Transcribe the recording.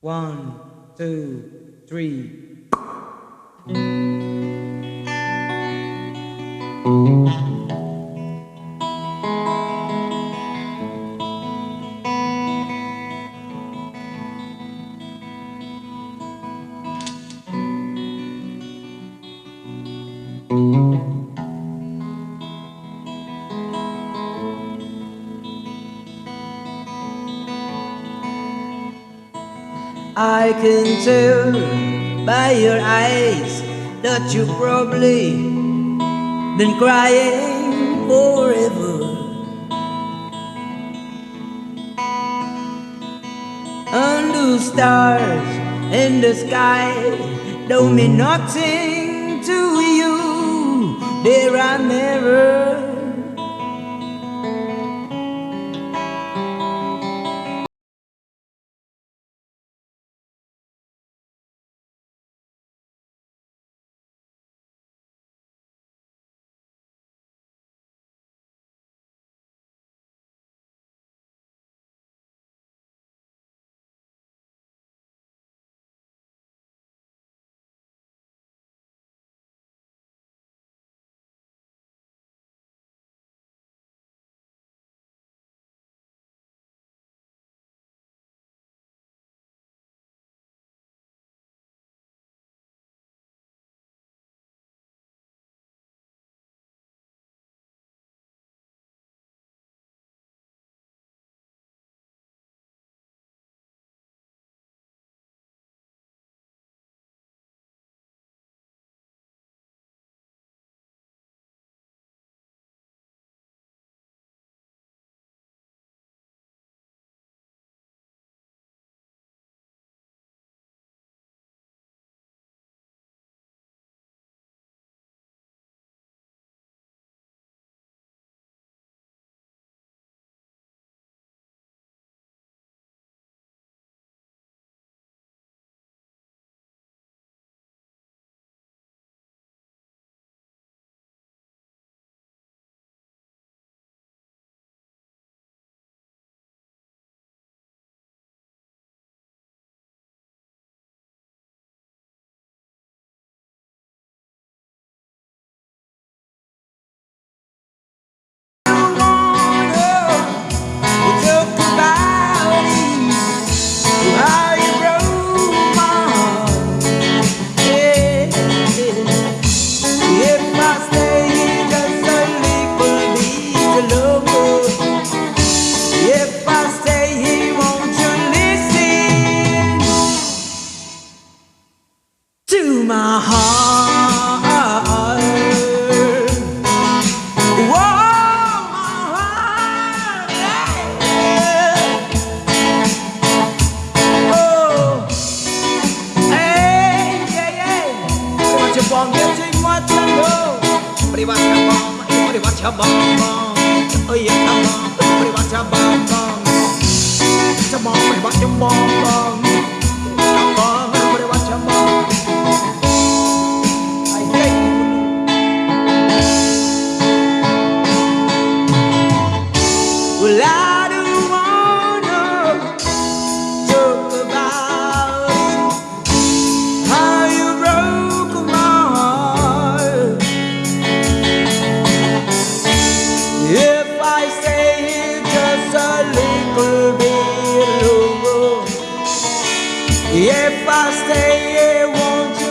1, 2, 3. I can tell by your eyes that you've probably been crying forever. And the stars in the sky don't mean nothing to you. There are never. My heart, whoa, my heart, yeah. Oh, hey, yeah, yeah. What you want, getting what you know. What you want, what you want, oh yeah, come on. What you want, come on, what you want, come on, what you want. Well, I don't wanna talk about how you broke my heart. If I stay here just a little bit longer, if I stay here, won't you